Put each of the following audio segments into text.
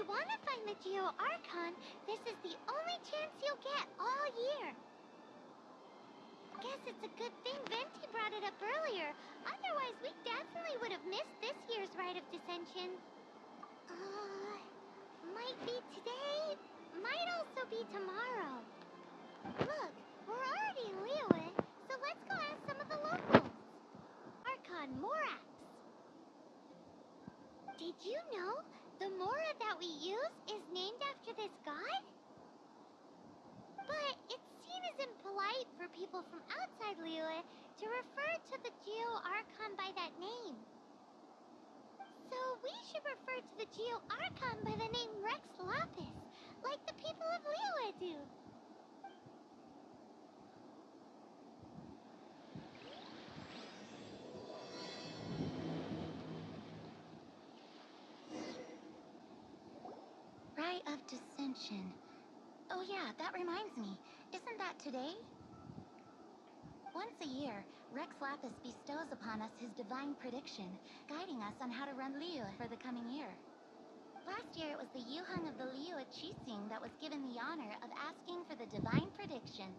you want to find the Geo Archon, this is the only chance you'll get all year. Guess it's a good thing Venti brought it up earlier. Otherwise, we definitely would have missed this year's Rite of Descension. Might be today, might also be tomorrow. Look, we're already in Liyue, so let's go ask some of the locals. Archon Morax. Did you know the Mora that we use is named after this god? But it's seen as impolite for people from outside Liyue to refer to the Geo Archon by that name. So we should refer to the Geo Archon by the name Rex Lapis, like the people of Liyue do. Rite of Descension. Oh yeah, that reminds me. Isn't that today? Once a year, Rex Lapis bestows upon us his divine prediction, guiding us on how to run Liyue for the coming year. Last year, it was the Yuheng of the Liyue Qixing that was given the honor of asking for the divine prediction.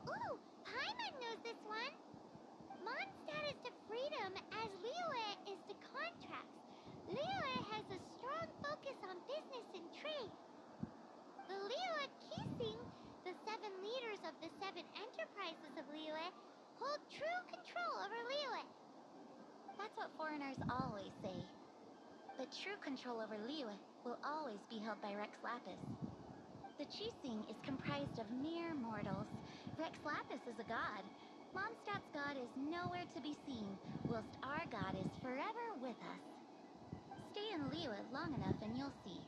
Ooh, Paimon knows this one. Mondstadt is to freedom as Liyue is to contracts. Liyue has a strong focus on business and trade. The Liyue Qixing, the 7 leaders of the 7 enterprises of Liyue, hold true control over Liyue. That's what foreigners always say. But true control over Liyue will always be held by Rex Lapis. The Qixing is comprised of mere mortals. Rex Lapis is a god. Mondstadt's god is nowhere to be seen, whilst our god is forever with us. Stay in Liyue long enough and you'll see.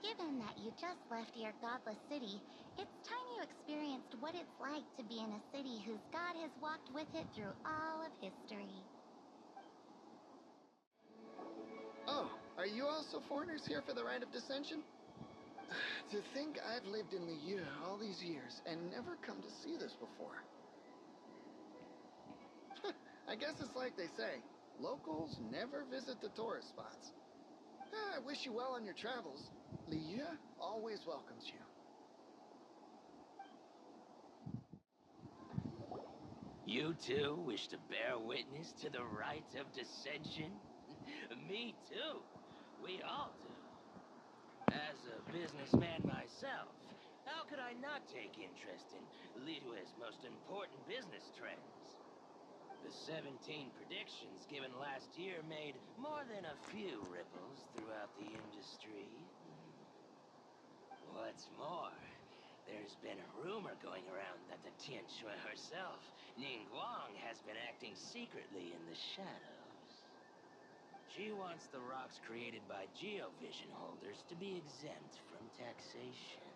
Given that you just left your godless city, it's time you experienced what it's like to be in a city whose god has walked with it through all of history. Oh, are you also foreigners here for the Rite of Descension? To think I've lived in Liyue all these years and never come to see this before. I guess it's like they say, locals never visit the tourist spots. I wish you well on your travels. Liyue always welcomes you. You too wish to bear witness to the Rite of Descension? Me too. We all do. As a businessman myself, how could I not take interest in Liyue's most important business trends? The 17 predictions given last year made more than a few ripples throughout the industry. What's more, there's been a rumor going around that the Tianshui herself, Ningguang, has been acting secretly in the shadows. She wants the rocks created by Geovision holders to be exempt from taxation.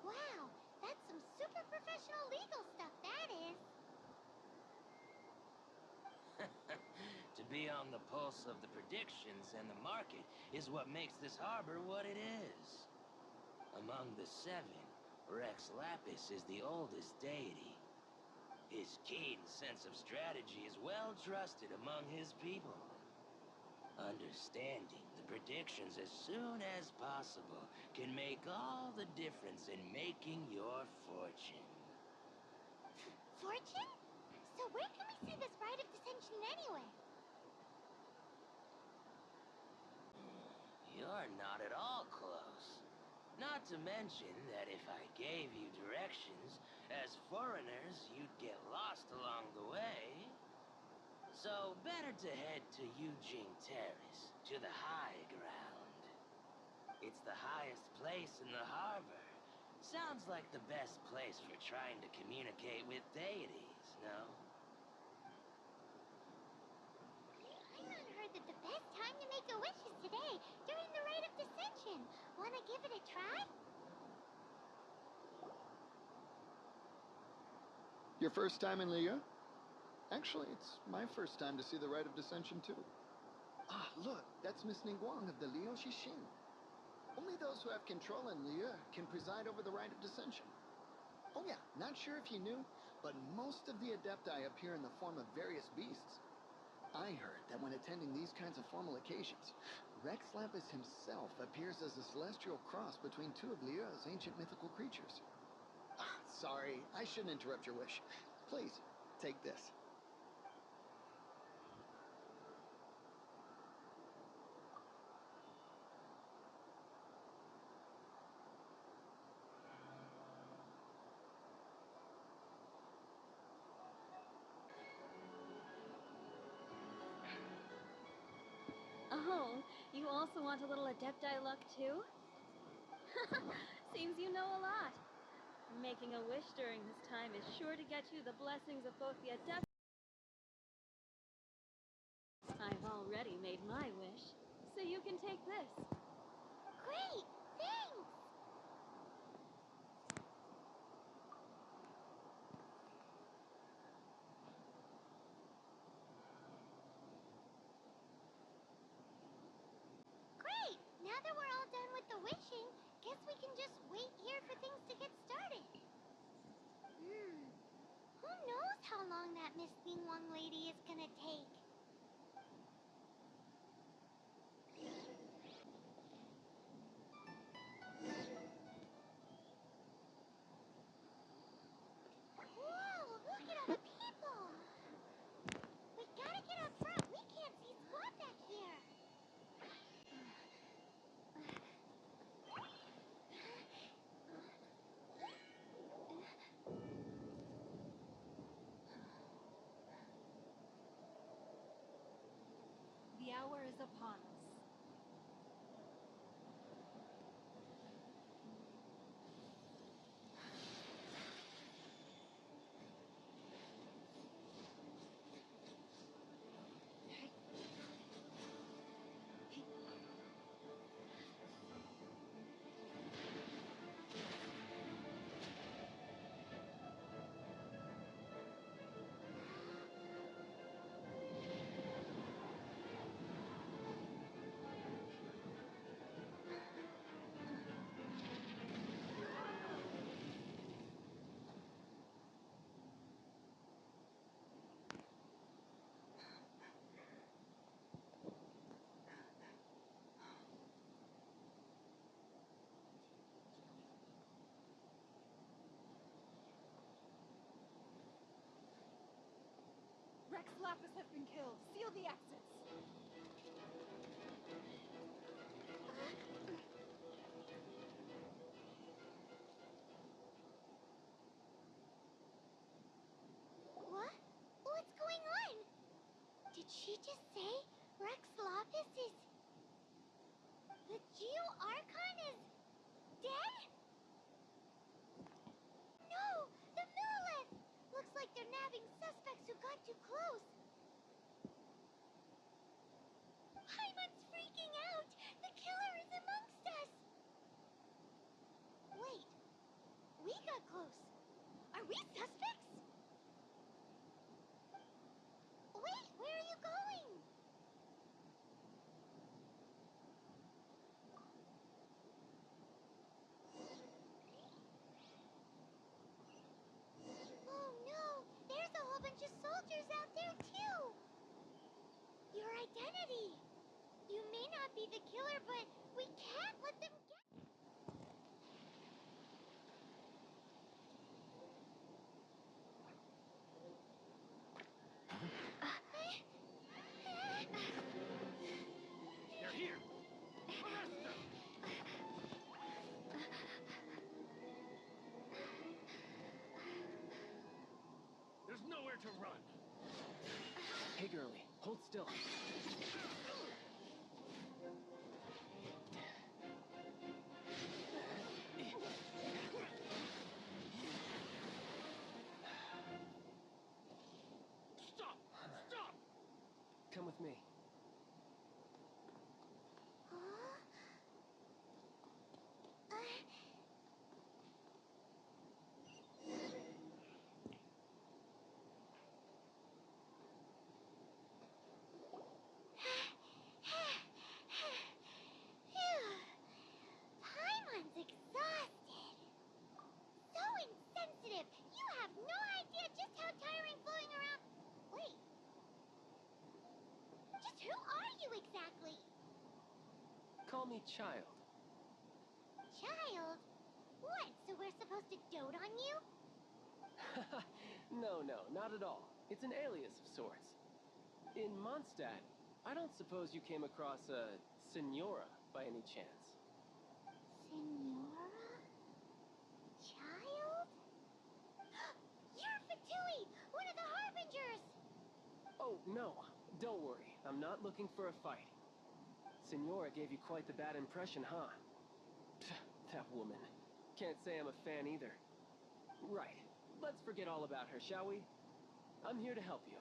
Wow, that's some super professional legal stuff, that is. To be on the pulse of the predictions and the market is what makes this harbor what it is. Among the 7, Rex Lapis is the oldest deity. His keen sense of strategy is well trusted among his people. Understanding the predictions as soon as possible can make all the difference in making your fortune. Fortune? So where can we see this Rite of Descension anyway? You're not at all close. Not to mention that if I gave you directions, as foreigners, you'd get lost along the way. So better to head to Yujing Terrace, to the high ground. It's the highest place in the harbor. Sounds like the best place for trying to communicate with deities, no? Paimon heard that the best time to make a wish is today, during the Rite of Descension. Wanna give it a try? Your first time in Liyue? Actually, it's my first time to see the Rite of Descension too. Ah, look, that's Miss Ningguang of the Liyue Qixing. Only those who have control in Liyue can preside over the Rite of Descension. Oh yeah, not sure if you knew, but most of the Adepti appear in the form of various beasts. I heard that when attending these kinds of formal occasions, Rex Lapis himself appears as a celestial cross between two of Liyue's ancient mythical creatures. Sorry, I shouldn't interrupt your wish. Please, take this. Oh, you also want a little Adepti luck too? Seems you know a lot. Making a wish during this time is sure to get you the blessings of both the Adept. I've already made my wish, so you can take this. Great! Thanks! Great! Now that we're all done with the wishing, guess we can just wait here for things to get started. Who knows how long that Miss Ningguang lady is gonna take? Whoa, look at all the people! We gotta get up front. We can't see squat back here. The hour is upon us. Rex Lapis has been killed. Seal the exits. What? What's going on? Did she just say Rex Lapis is... The Geo Archon is... dead? No! The Monoliths! Looks like they're nabbing suspects who got too close. Paimon's freaking out! The killer is amongst us! Wait. We got close. Are we suspects? Wait, where are you going? Oh no! There's a whole bunch of soldiers out there too! Your identity! You may not be the killer, but we can't let them get... They're here! Arrest them! There's nowhere to run! Hey, girlie, hold still. Stop! Stop! Come with me. Huh? Phew. Paimon's exhausted. So insensitive. You have no idea just how tiring floating around... Wait. Just call me Child. Child? What, so we're supposed to dote on you? No, not at all. It's an alias of sorts. In Mondstadt, I don't suppose you came across a Senora by any chance. Senora? Child? You're Fatui, one of the Harbingers! Oh, no. Don't worry. I'm not looking for a fight. Senora gave you quite the bad impression, huh? Pfft, that woman. Can't say I'm a fan either. Right. Let's forget all about her, shall we? I'm here to help you.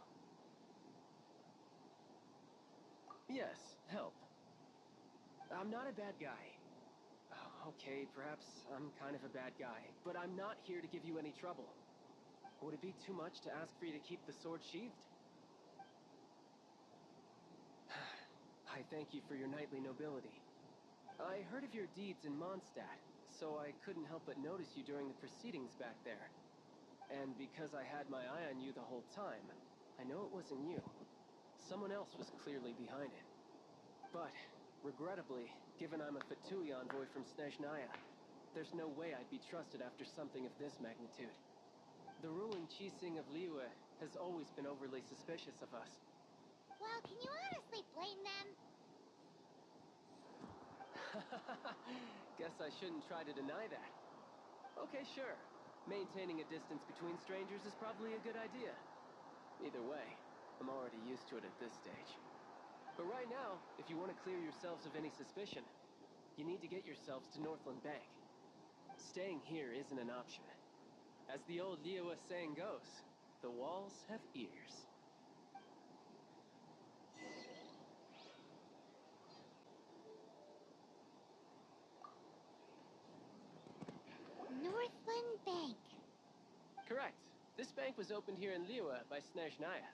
Yes, help. I'm not a bad guy. Oh, okay, perhaps I'm kind of a bad guy, but I'm not here to give you any trouble. Would it be too much to ask for you to keep the sword sheathed? I thank you for your knightly nobility. I heard of your deeds in Mondstadt, so I couldn't help but notice you during the proceedings back there. And because I had my eye on you the whole time, I know it wasn't you. Someone else was clearly behind it. But, regrettably, given I'm a Fatui envoy from Snezhnaya, there's no way I'd be trusted after something of this magnitude. The ruling Qixing of Liyue has always been overly suspicious of us. Well, can you honestly blame them? Guess I shouldn't try to deny that. Okay, sure. Maintaining a distance between strangers is probably a good idea. Either way, I'm already used to it at this stage. But right now, if you want to clear yourselves of any suspicion, you need to get yourselves to Northland Bank. Staying here isn't an option. As the old Liyue saying goes, the walls have ears. Northland Bank. Correct. This bank was opened here in Liyue by Snezhnaya.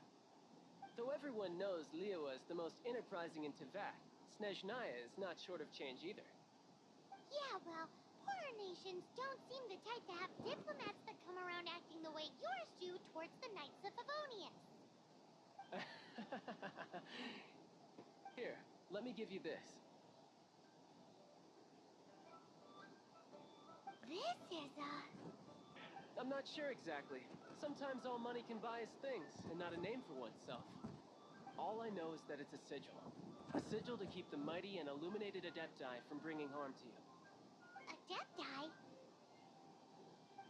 Though everyone knows Liyue is the most enterprising in Teyvat, Snezhnaya is not short of change either. Yeah, well, poorer nations don't seem the type to have diplomats that come around acting the way yours do towards the Knights of Favonius. Here, let me give you this. This is I'm not sure exactly. Sometimes all money can buy is things, and not a name for oneself. All I know is that it's a sigil. A sigil to keep the mighty and illuminated Adepti from bringing harm to you. Adepti?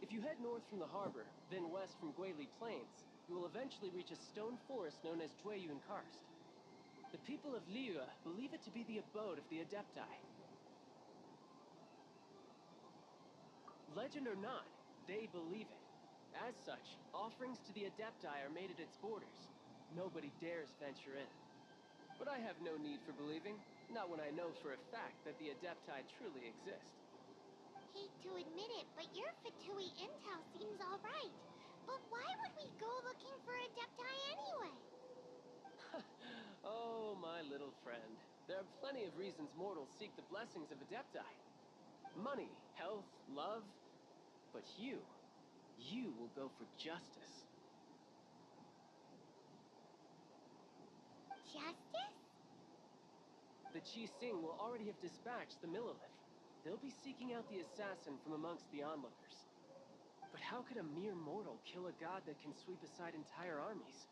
If you head north from the harbor, then west from Guili Plains, you will eventually reach a stone forest known as Jueyun Karst. The people of Liyue believe it to be the abode of the Adepti. Legend or not, they believe it. As such, offerings to the Adepti are made at its borders. Nobody dares venture in. But I have no need for believing, not when I know for a fact that the Adepti truly exist. Hate to admit it, but your Fatui intel seems alright. But why would we go looking for Adepti anyway? Oh, my little friend. There are plenty of reasons mortals seek the blessings of Adepti. Money, health, love. But you will go for justice. Justice? The Qixing will already have dispatched the Monoliths. They'll be seeking out the assassin from amongst the onlookers. But how could a mere mortal kill a god that can sweep aside entire armies?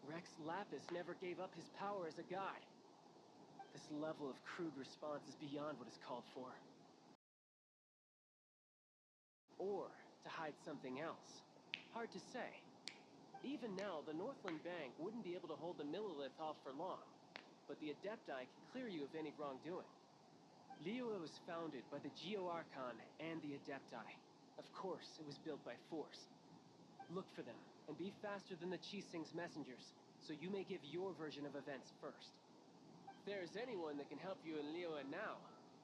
Rex Lapis never gave up his power as a god. This level of crude response is beyond what is called for. Or to hide something else. Hard to say. Even now, the Northland Bank wouldn't be able to hold the Monolith off for long, but the Adepti can clear you of any wrongdoing. Liyue was founded by the Archon and the Adepti. Of course, it was built by force. Look for them, and be faster than the Qixing's messengers, so you may give your version of events first. If there's anyone that can help you in Liyue now,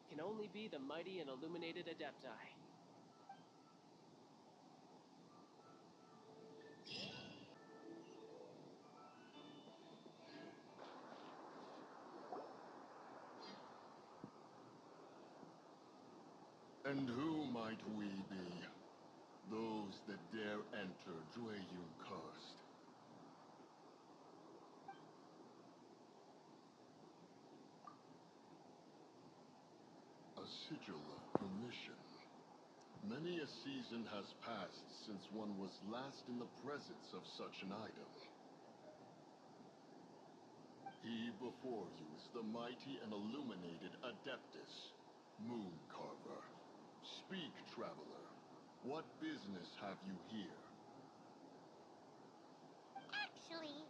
it can only be the mighty and illuminated Adepti. And who might we be? Those that dare enter Jueyun Karst. sigil of permission. Many a season has passed since one was last in the presence of such an item. He before you is the mighty and illuminated Adeptus, Mooncarver. Speak, traveler. What business have you here? Actually,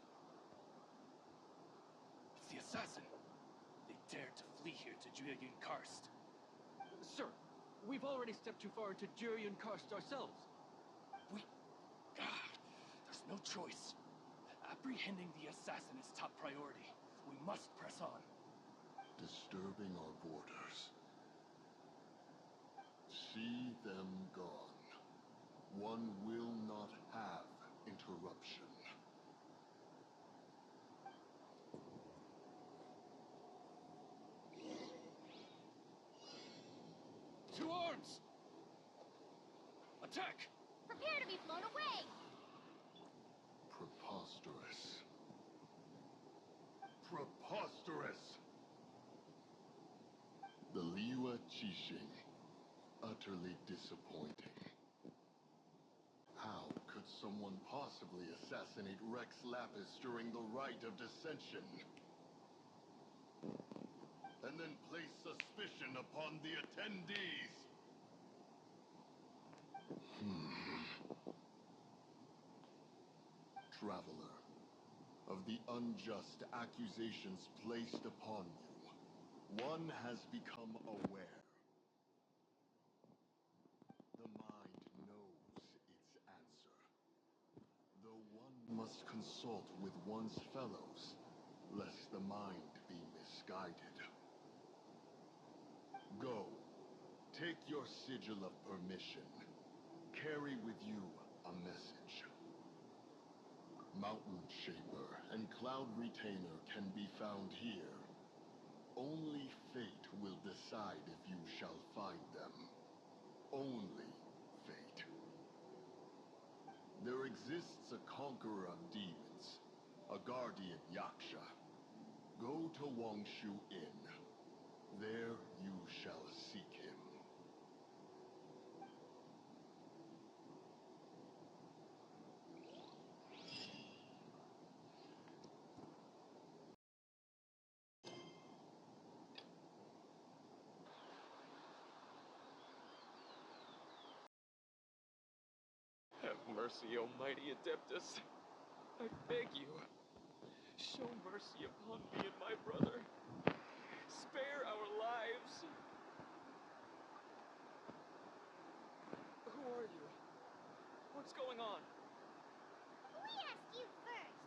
It's the assassin. They dared to flee here to Julian Karst. Sir, we've already stepped too far into Julian Karst ourselves. There's no choice. Apprehending the assassin is top priority. We must press on. Disturbing our borders. See them gone. One will not have interruption. To arms! Attack! Prepare to be blown away! Preposterous. Preposterous! The Liyue Qixing. Utterly disappointing. How could someone possibly assassinate Rex Lapis during the Rite of Descension? And then place suspicion upon the attendees? Traveler, of the unjust accusations placed upon you, one has become aware. The mind knows its answer. Though one must consult with one's fellows, lest the mind be misguided. Go. Take your sigil of permission. Carry with you a message. Mountain Shaper and Cloud Retainer can be found here. Only fate will decide if you shall find them. Only fate. There exists a conqueror of demons, a guardian Yaksha. Go to Wangshu Inn. There you shall seek him. Have mercy, O mighty Adeptus. I beg you. Show mercy upon me and my brother. Spare our lives. Who are you? What's going on? we asked you first.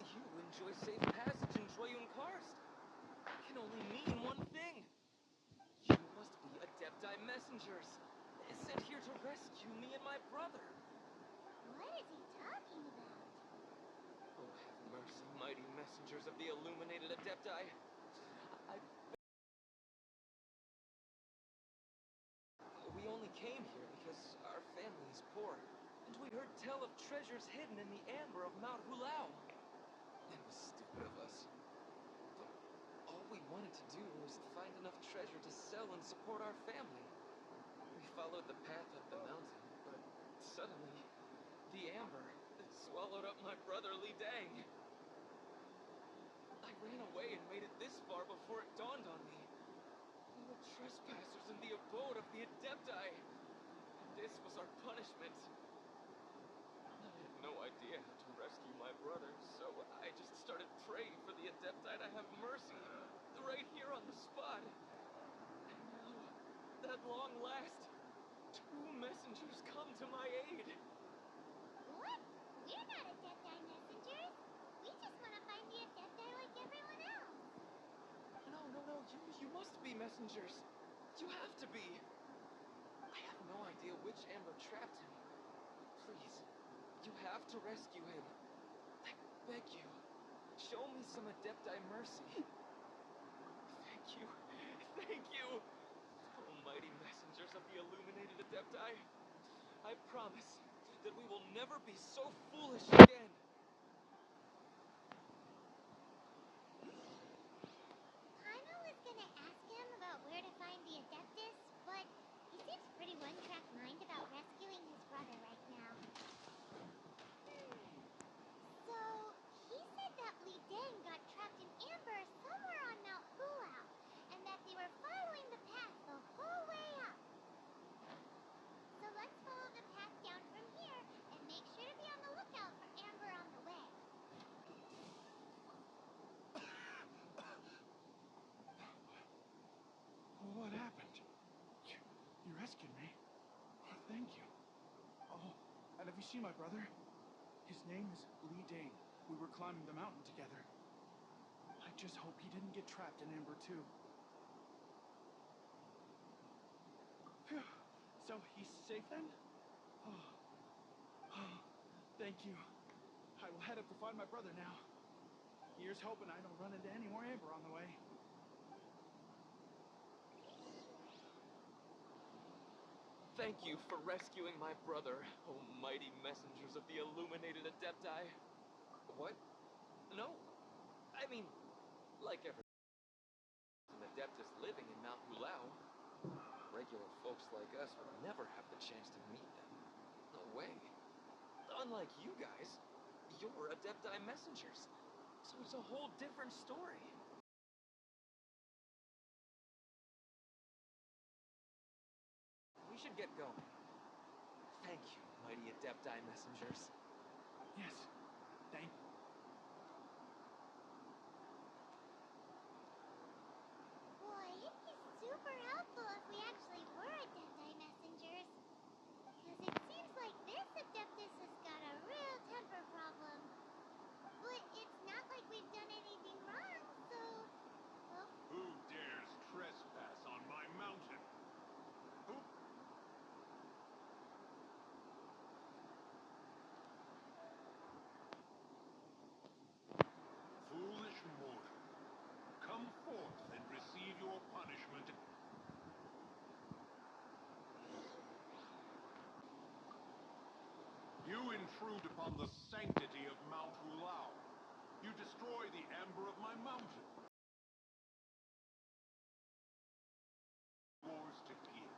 You enjoy safe passage in Julian Karst. Can only mean one thing. You must be Adepti messengers, sent here to rescue me and my brother. What is he talking about? Oh, have mercy, mighty messengers of the illuminated Adepti. We only came here because our family is poor, and we heard tell of treasures hidden in the amber of Mount Hulao. It was stupid of us. But all we wanted to do was find enough treasure to sell and support our family. We followed the path up the mountain, but suddenly, the amber swallowed up my brother Li Dang. I ran away and made it this far before it dawned on me. We were trespassers in the abode of the Adepti. This was our punishment. I had no idea how to rescue my brother, so I just started praying for the Adepti to have mercy, right here on the spot. And now, at long last, two messengers come to my aid. What? We're not Adepti messengers. We just want to find the Adepti like everyone else. No, you must be messengers. You have to be. I have no idea which amber trapped him. Please, you have to rescue him. I beg you, show me some Adepti mercy. Thank you. Thank you. Almighty messengers of the illuminated Adepti, I promise that we will never be so foolish again. Paimon was gonna see my brother? His name is Lee Dane. We were climbing the mountain together. I just hope he didn't get trapped in Amber too. Phew. So he's safe then? Oh. Oh, thank you. I will head up to find my brother now. Here's hoping I don't run into any more Amber on the way. Thank you for rescuing my brother, oh mighty messengers of the illuminated Adepti. What? No. I mean, like every an Adeptus living in Mount Hulao, regular folks like us would never have the chance to meet them. No way. Unlike you guys, you're Adepti messengers, so it's a whole different story. We should get going. Thank you, mighty Adepti messengers. Yes, thank you. Boy, it'd be super helpful if we actually were Adepti messengers. Because it seems like this Adeptus has got a real temper problem. But it's not like we've done anything wrong, so... Well, Who dares trespass on my mountain? Who? Foolish mortal, come forth and receive your punishment. You intrude upon the sanctity of Mount Hulao. You destroy the amber of my mountain. Yours to give.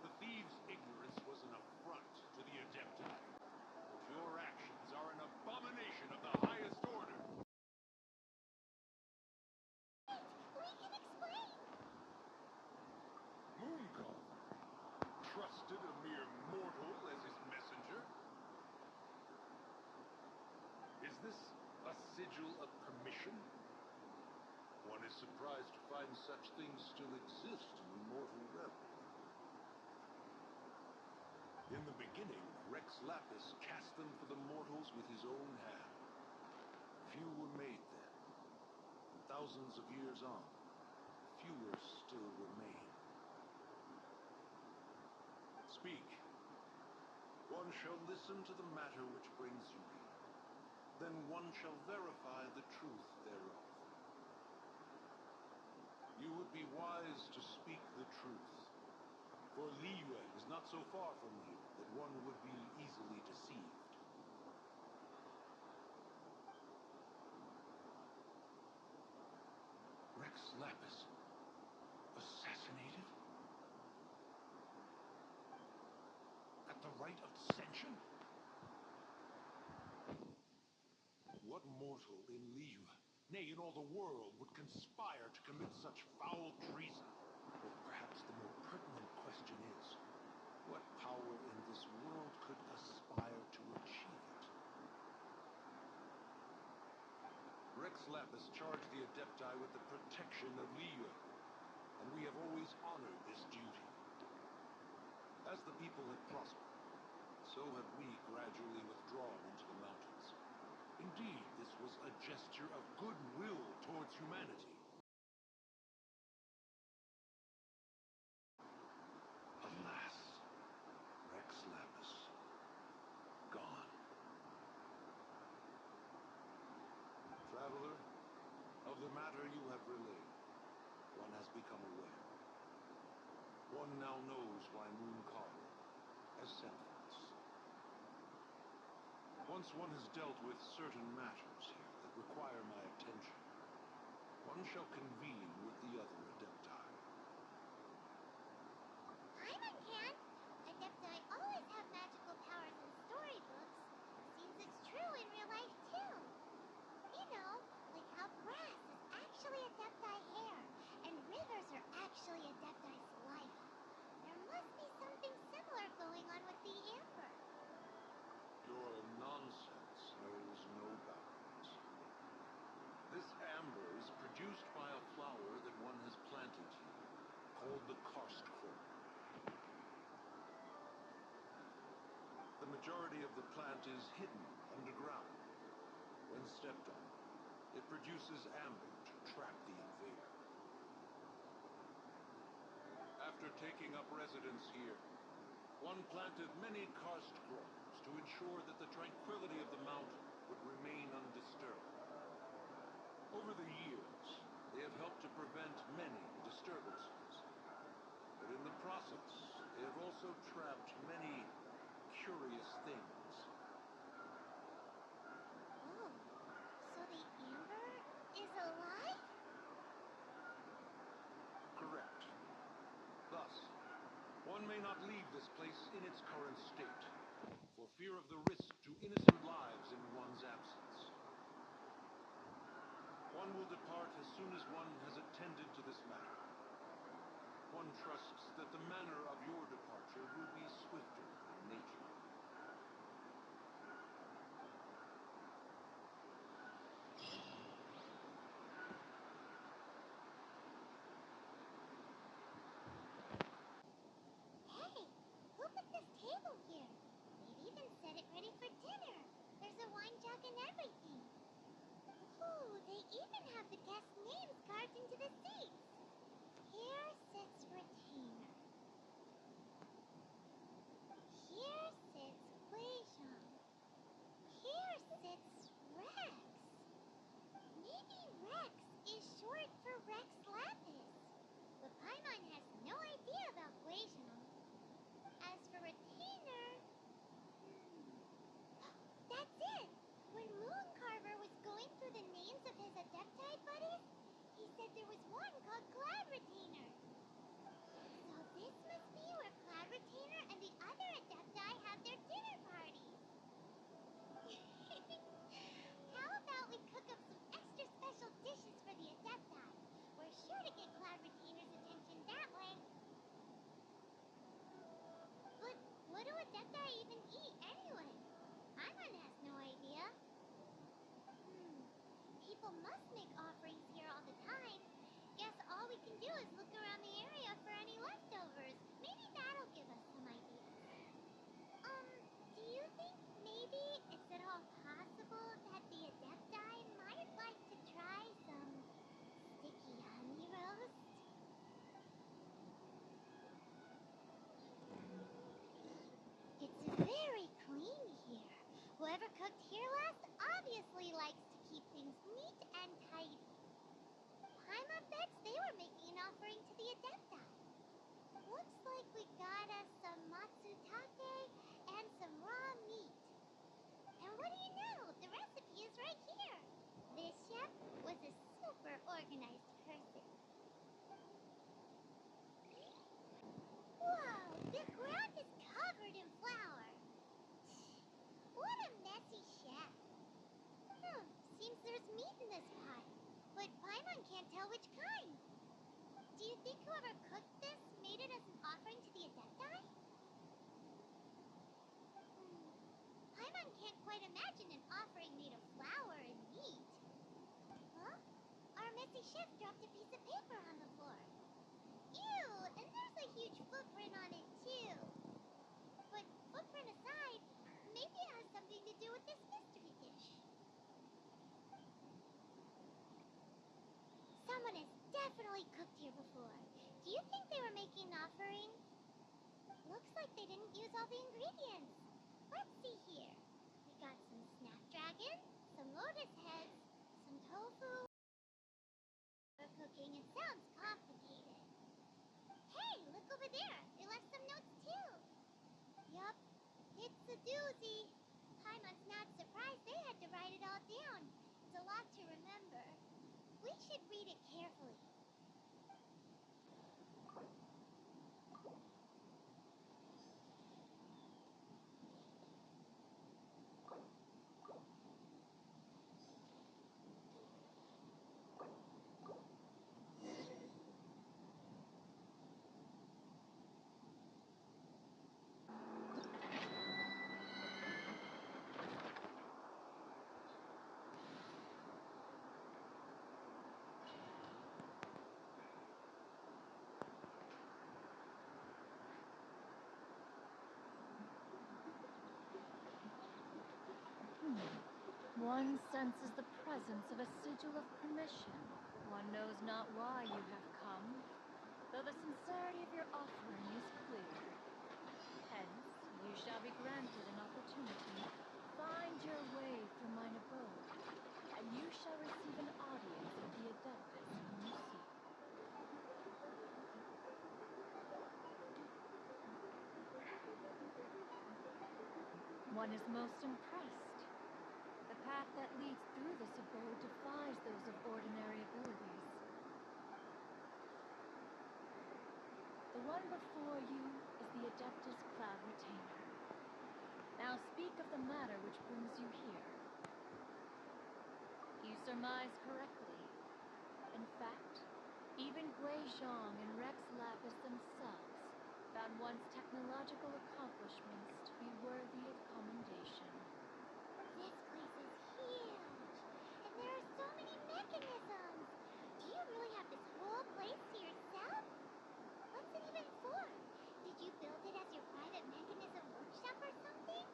The thieves' ignorance was an affront to the Adepti. Your actions are an abomination of the highest order. we can explain! Mooncall trusted a mere mortal as his messenger? Is this a sigil of permission? One is surprised to find such things still exist in the mortal realm. In the beginning, Rex Lapis cast them for the mortals with his own hand. Few were made then. And thousands of years on, fewer still remain. Speak. One shall listen to the matter which brings you here. Then one shall verify the truth thereof. You would be wise to speak the truth. For Liyue is not so far from you that one would be easily deceived. Rex Lapis assassinated? At the Rite of Descension? What mortal in Liyue, nay, in all the world, would conspire to commit such foul treason? Or perhaps the more pertinent question is, what power in this world could aspire to achieve it? Rex Lapis charged the Adepti with the protection of Liyue, and we have always honored this duty. As the people have prospered, so have we gradually withdrawn into the mountains. Indeed, this was a gesture of goodwill towards humanity. Alas, Rex Lapis, gone. Traveler, of the matter you have relayed, one has become aware. One now knows why Mooncall has sent for us. Once one has dealt with certain matters here that require my attention, one shall convene with the other Adepti. I'm uncanned. Adepti always have magical powers in storybooks. Seems it's true in real life, too. You know, like how grass is actually Adepti hair, and rivers are actually Adepti's life. There must be something similar going on with the amber. Your nonsense knows no bounds. This amber is produced by a flower that one has planted here, called the karst crop. The majority of the plant is hidden underground. When stepped on, it produces amber to trap the invader. After taking up residence here, one planted many karst groves to ensure that the tranquility of the mountain would remain undisturbed. Over the years, they have helped to prevent many disturbances. But in the process, they have also trapped many curious things. Oh, so the amber is alive? Correct. Thus, one may not leave this place in its current state, for fear of the risk to innocent lives in one's absence. One will depart as soon as one has attended to this matter. One trusts that the manner of your departure will be swifter in nature. Hey, who put this table here? They've even set it ready for dinner. There's a wine jug and everything. Ooh, they even have the guests' names carved into the seats. Here sits Retainer. Here sits Guizhong. Here sits Rex. Maybe Rex is short for Rex Lapis. But Paimon has no idea about Guizhong. As for Retainer... That's it! When Mooncarver was going through the names of his Adepti buddies, he said there was one called Cloud Retainer. So this must be where Cloud Retainer and the other Adepti have their dinner party. How about we cook up some extra special dishes for the Adepti? We're sure to get Cloud Retainer's attention that way. But what do Adepti even eat anyway? Paimon has no idea. People must make offerings here all the time. Guess all we can do is look around the area for any leftovers. Maybe that'll give us some ideas. Do you think maybe it's at all possible that the Adepti might like to try some sticky honey roast? It's very clean here. Whoever cooked here last obviously likes to keep things neat and tidy. Paimon bets they were making an offering to the Adepti. Looks like we got us some matsutake and some raw meat. And what do you know? The recipe is right here. This chef was a super organized person. Whoa, the ground is covered in flour. What a messy chef. Seems there's meat in this pot, but Paimon can't tell which kind. Do you think whoever cooked this made it as an offering to the Adepti? Paimon can't quite imagine an offering made of flour and meat. Huh? Our messy chef dropped a piece of paper on the floor. Ew, and there's a huge footprint on it too. But footprint aside, maybe it has something to do with this mystery dish. Someone has definitely cooked here before. Do you think they were making an offering? Looks like they didn't use all the ingredients. Let's see here. We got some snapdragon, some lotus heads, some tofu. For cooking, it sounds complicated. Hey, look over there. They left some notes too. Yup, it's a doozy. Paimon's not surprised they had to write it all down. It's a lot to remember. We should read it carefully. One senses the presence of a sigil of permission. One knows not why you have come, though the sincerity of your offering is clear. Hence, you shall be granted an opportunity. Find your way through mine abode, and you shall receive an audience with the Adeptus whom you seek. One is most impressed. The path that leads through this abode defies those of ordinary abilities. The one before you is the Adeptus Cloud Retainer. Now speak of the matter which brings you here. You surmise correctly. In fact, even Gui Zhang and Rex Lapis themselves found one's technological accomplishments to be worthy of commendation. This place is huge, and there are so many mechanisms. Do you really have this whole place to yourself? What's it even for? Did you build it as your private mechanism workshop or something?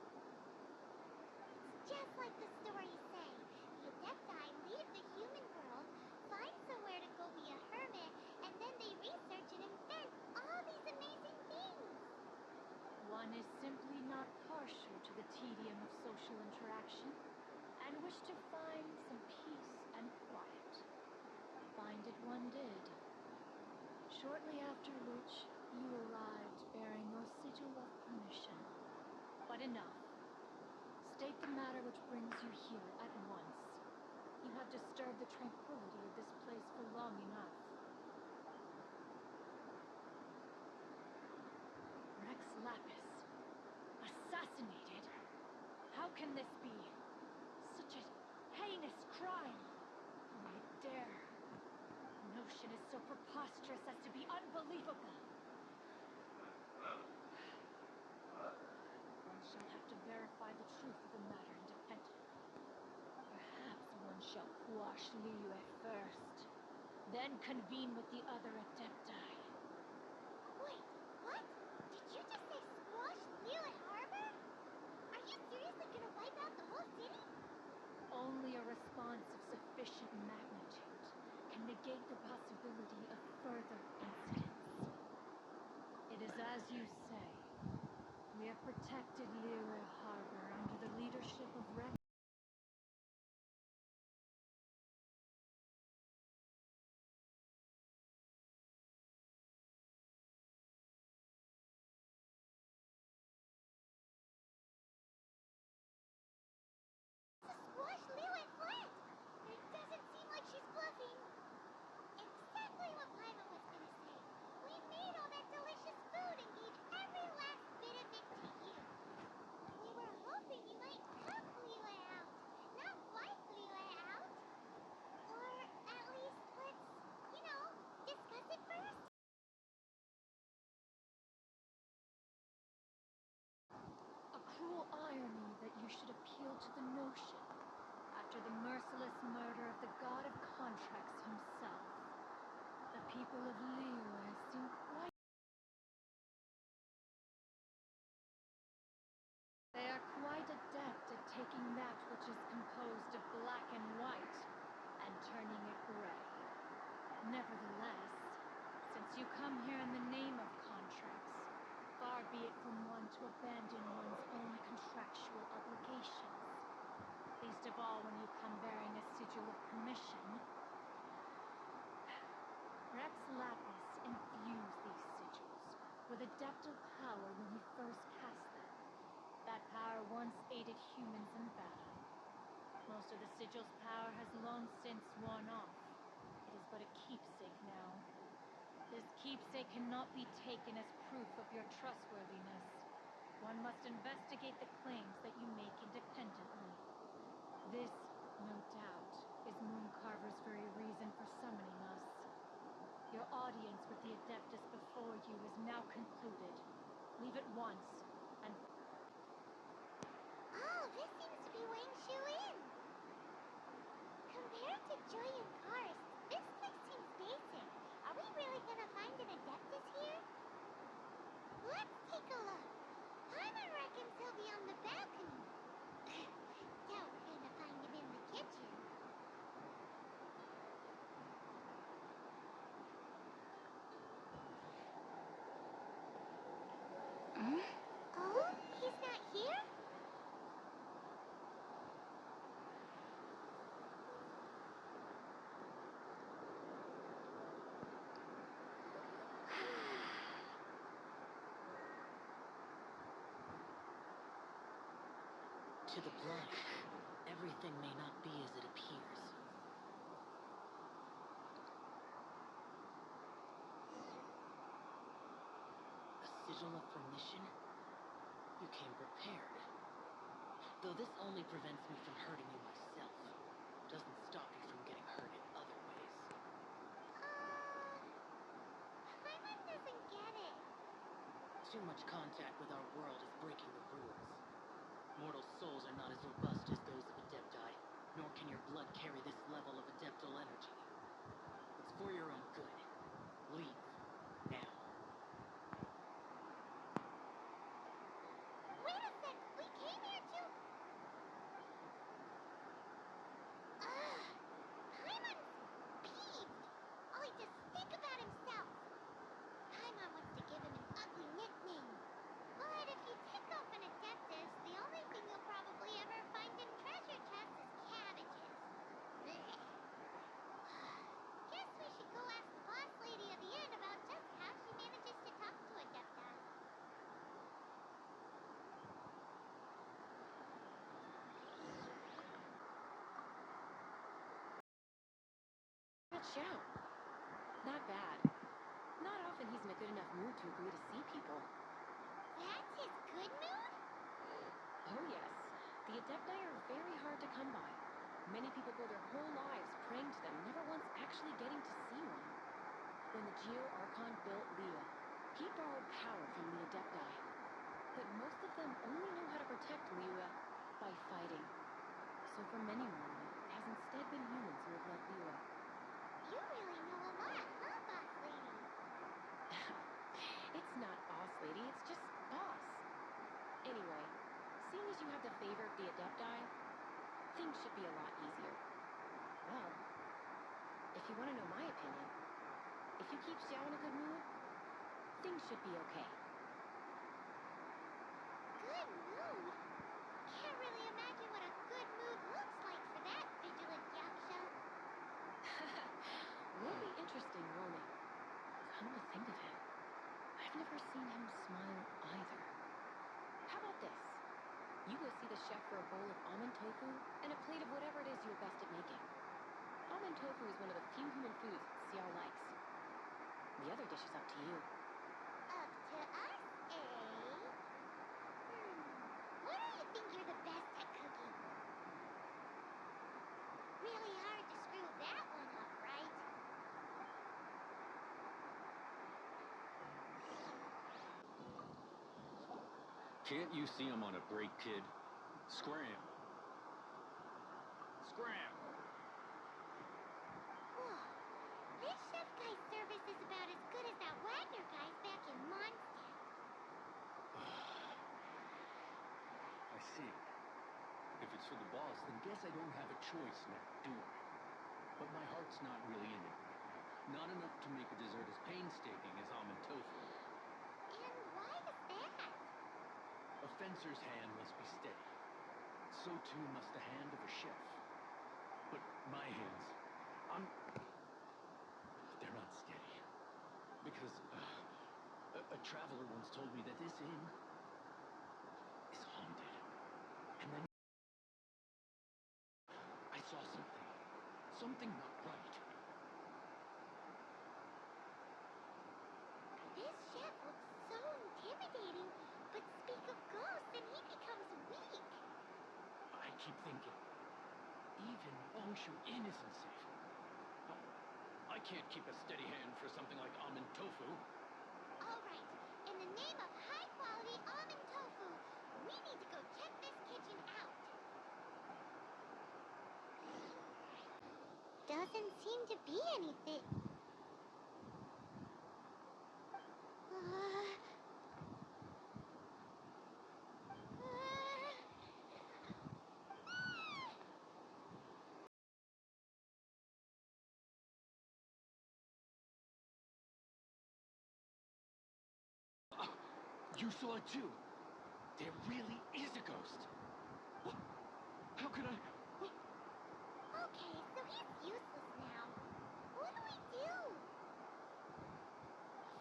It's just like the stories say. The Adepti leave the human world, find somewhere to go be a hermit, and then they research and invent all these amazing things. One is simply not partial to the tedium of social interaction, and wished to find some peace and quiet. Find it one did. Shortly after which, you arrived bearing your sigil of permission. But enough. State the matter which brings you here at once. You have disturbed the tranquility of this place for long enough. Rex Lapis. Assassinated? How can this be? Such a heinous crime. I dare. The notion is so preposterous as to be unbelievable. One shall have to verify the truth of the matter independently. Perhaps one shall quash Liyue first, then convene with the other Adepti. Wait, what? Did you just say squash Liyue Harbor? Are you seriously gonna wipe out the whole city? Only a response of sufficient magnitude can negate the possibility of further incidents. It is as you say. We have protected Liyue Harbor under the leadership of Rex. To squash Liyue plant! It doesn't seem like she's bluffing. Exactly what Paimon was gonna say. We made all that delicious food and gave every last bit of it to you. We were hoping you might help Liyue out, not wipe Liyue out. Or at least let's, discuss it first. A cruel irony that you should appeal to the notion after the merciless murder of the god of contracts himself. The people of Liyue seem quite... They are quite adept at taking that which is composed of black and white and turning it gray. Nevertheless, since you come here in the name of contracts, far be it from one to abandon one's own contractual obligations. Least of all when you come bearing a sigil of permission. Rex Lapis infused these sigils with adeptal power when he first cast them. That power once aided humans in battle. Most of the sigil's power has long since worn off. It is but a keepsake now. This keepsake cannot be taken as proof of your trustworthiness. One must investigate the claims that you make independently. This, no doubt, is Mooncarver's very reason for summoning us. Your audience with the Adeptus before you is now concluded. Leave at once, and... Oh, this seems to be weighing Shu in. Compared to Joy and Karst, this place seems basic. Are we really gonna find an Adeptus here? Let's take a look. Paimon reckons he'll be on the balcony. Doubt we're gonna find him in To the blind, everything may not be as it appears. A sigil of permission? You came prepared. Though this only prevents me from hurting you myself, doesn't stop you from getting hurt in other ways. Paimon doesn't get it. Too much contact with our world is breaking the rules. Mortal souls are not as robust as those of Adepti, nor can your blood carry this level of Adeptal energy. It's for your own good. Leave. Now. Wait a sec, we came here to... Paimon's peeved. All he does think about himself. Paimon wants to give him an ugly nickname. But if you take off an Adeptus, the only thing you'll probably ever find in treasure chests is cabbages. Blech. Guess we should go ask the boss lady of the inn about just how she manages to talk to Adepti. That shout. Not bad. Not often he's in a good enough mood to agree to see people. That's his good mood? Oh yes. The Adepti are very hard to come by. Many people go their whole lives praying to them, never once actually getting to see one. When the Archon built Liyue, he borrowed power from the Adepti. But most of them only know how to protect Liyue by fighting. So for many more, it has instead been humans who have led Liyue. You really know a lot, huh, boss lady? It's not boss lady, it's just boss. Anyway, seeing as you have the favor of the Adepti, things should be a lot easier. Well, if you want to know my opinion, if you keep Xiao in a good mood, things should be okay. Good mood? Can't really imagine what a good mood looks like for that vigilant yaksha. Will be interesting, won't it? Come to think of it, I've never seen him smile either. How about this? You go see the chef for a bowl of almond tofu and a plate of whatever it is you're best at making. Almond tofu is one of the few human foods Xiao likes. The other dish is up to you. Up to us, eh? What do you think you're the best at cooking? Really hard to screw that one up, right? Can't you see I'm on a break, kid? Scram. Scram! Whoa. This chef guy's service is about as good as that Wagner guy's back in Mondstadt. I see. If it's for the boss, then guess I don't have a choice now, do I? But my heart's not really in it right now. Not enough to make a dessert as painstaking as almond tofu. And why is that? A fencer's hand must be steady. So too must the hand of a chef. But my hands, they're not steady. Because a traveler once told me that this inn is haunted. And then I saw something. Something not right. This chef looks so intimidating, but speak of ghosts and he becomes weak. I keep thinking, even Bongshu Inn isn't safe. I can't keep a steady hand for something like almond tofu. All right, in the name of high-quality almond tofu, we need to go check this kitchen out. Doesn't seem to be anything. You saw it too. There really is a ghost. How could I? Okay, so he's useless now. What do we do?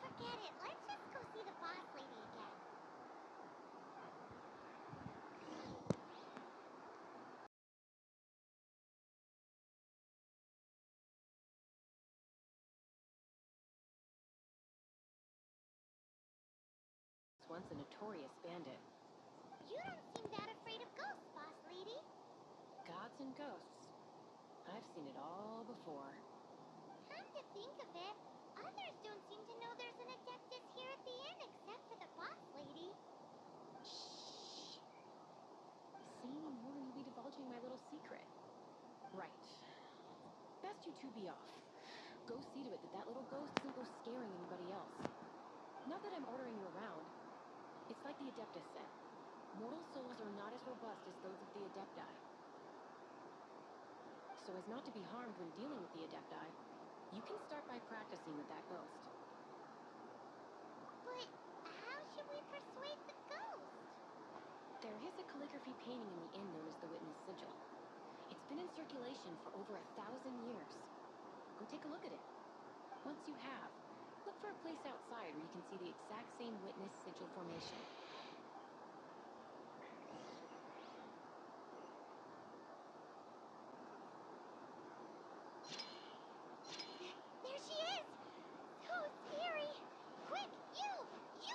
Forget it. Let's just go see the boss lady again. once a notorious bandit. You don't seem that afraid of ghosts, boss lady. Gods and ghosts. I've seen it all before. Come to think of it, others don't seem to know there's an Adeptus here at the inn except for the boss lady. Shh. See, now you'll be divulging my little secret. Right. Best you two be off. Go see to it that that little ghost doesn't go scaring anybody else. Not that I'm ordering you around. It's like the Adeptus said. Mortal souls are not as robust as those of the Adepti. So as not to be harmed when dealing with the Adepti, you can start by practicing with that ghost. But how should we persuade the ghost? There is a calligraphy painting in the inn known as the Witness Sigil. It's been in circulation for over 1,000 years. Go take a look at it. Once you have, look for a place outside where you can see the exact same Witness Sigil formation. There she is! So scary! Quick, you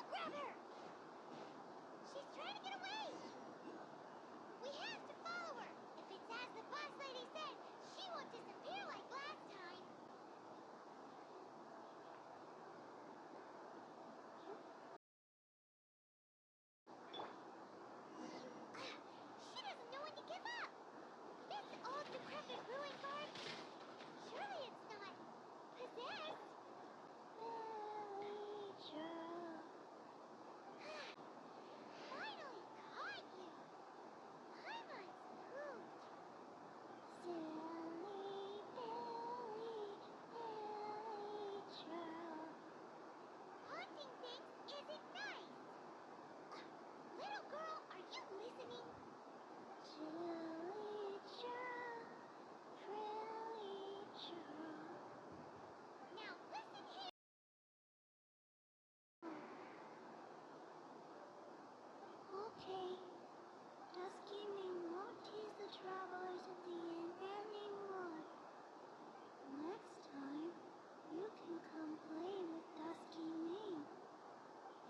grab her! She's trying to get away! We have to follow her! If it's as the boss lady said, she won't disappear like last time. She doesn't know when to give up! This old decrepit ruin guard, surely it's not possessed? Finally caught you! I'm on spooked. Silly haunting things isn't nice. Little girl, are you listening? Now listen here. Okay. Dusky Ming won't tease the travelers at the inn anymore. Next time, you can come play with Dusky Ming.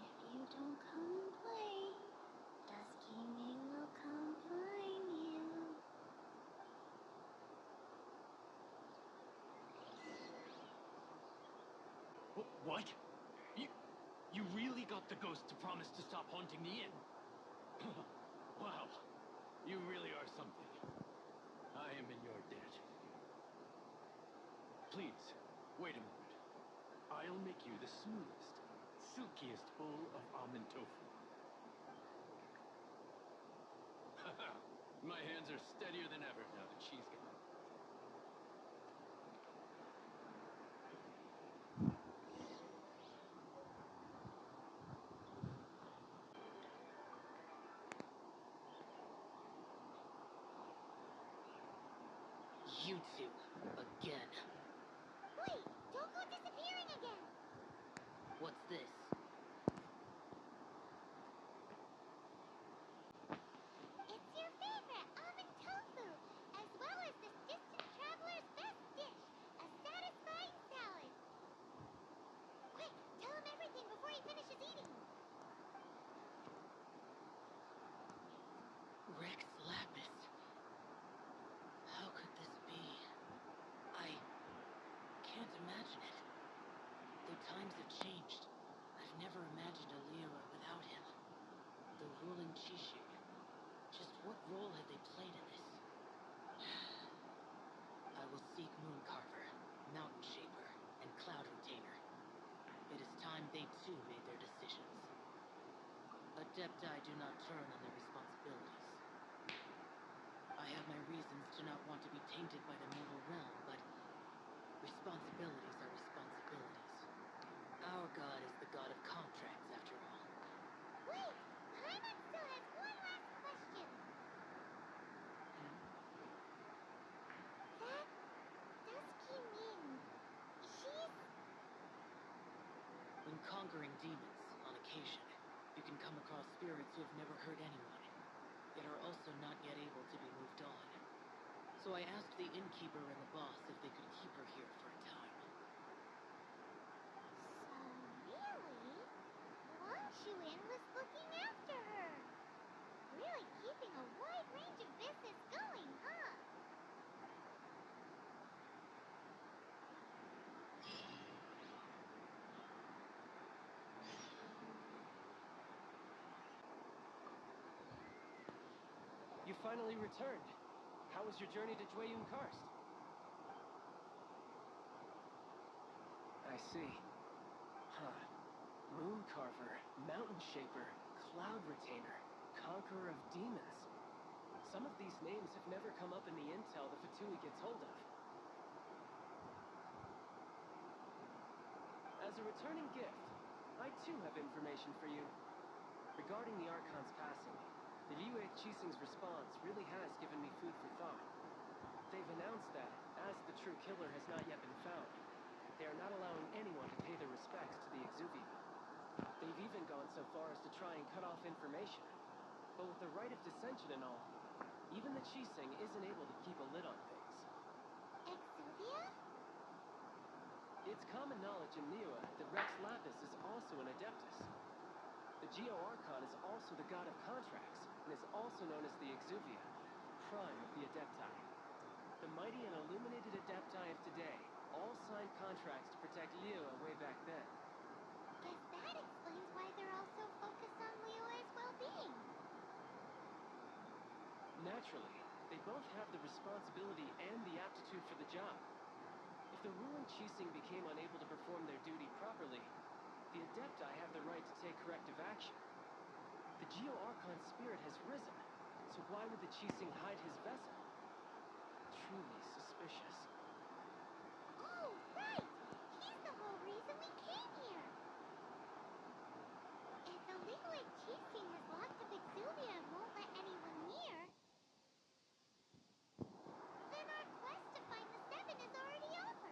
If you don't come and play, Dusky Ming will come find you. What? You really got the ghost to promise to stop haunting the inn? Wow. You really are something. I am in your debt. Please, wait a moment. I'll make you the smoothest, silkiest bowl of almond tofu. My hands are steadier than ever now that she's gone. You two, again. Wait, don't go disappearing again. What's this? It's your favorite almond tofu, as well as this distant traveler's best dish, a satisfying salad. Quick, tell him everything before he finishes eating. Rex Lapis. How could this be? I can't imagine it. Though times have changed, I've never imagined a Liyue without him. The ruling Qixing. Just what role had they played in this? I will seek Mooncarver, Mountain Shaper, and Cloud Retainer. It is time they too made their decisions. Adepti do not turn on their responsibilities. I have my reasons to not want to be tainted by the mortal realm, but responsibilities are responsibilities. Our god is the god of contracts, after all. Wait, Paimon still has one last question. That Dusky Ming, she's... When conquering demons, on occasion, you can come across spirits who have never hurt anyone, yet are also not yet able to be moved on. So I asked the innkeeper and the boss if they could keep her here for a time. So really? Wangshu Inn was booked a wide range of business going, huh? You finally returned. How was your journey to Jueyun Karst? I see. Huh. Moon Carver, Mountain Shaper, Cloud Retainer, Conqueror of Demons. Some of these names have never come up in the intel the Fatui gets hold of. As a returning gift, I too have information for you. Regarding the Archon's passing, the Liyue Qixing's response really has given me food for thought. They've announced that, as the true killer has not yet been found, they are not allowing anyone to pay their respects to the Exuvia. They've even gone so far as to try and cut off information. But with the Rite of Descension and all, even the Qixing isn't able to keep a lid on things. Exuvia? It's common knowledge in Liyue that Rex Lapis is also an Adeptus. The Geo-Archon is also the god of contracts, and is also known as the Exuvia, prime of the Adepti. The mighty and illuminated Adepti of today all signed contracts to protect Liyue way back then. Guess that explains why they're all so focused on Liyue's well-being. Naturally, they both have the responsibility and the aptitude for the job. If the ruling Qixing became unable to perform their duty properly, the Adepti have the right to take corrective action. The Geo-Archon's spirit has risen, so why would the Qixing hide his vessel? Truly suspicious. Oh, right! He's the whole reason we came here! If the Liyue Qixing has locked up Exuvia and won't let anyone near, then our quest to find the Seven is already over!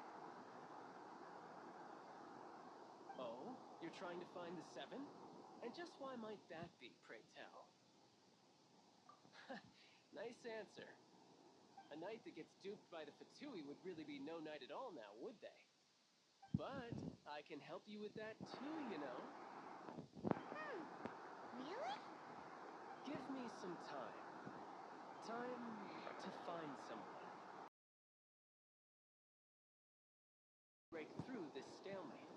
Oh? You're trying to find the Seven? And just why might that be, pray tell? Nice answer. A knight that gets duped by the Fatui would really be no knight at all now, would they? But I can help you with that too, you know. Really? Give me some time. Time to find someone. Break through this stalemate.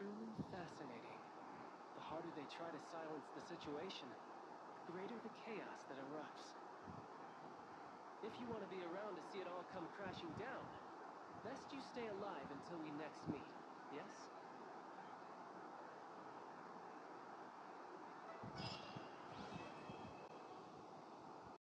Truly fascinating. The harder they try to silence the situation, the greater the chaos that erupts. If you want to be around to see it all come crashing down, best you stay alive until we next meet.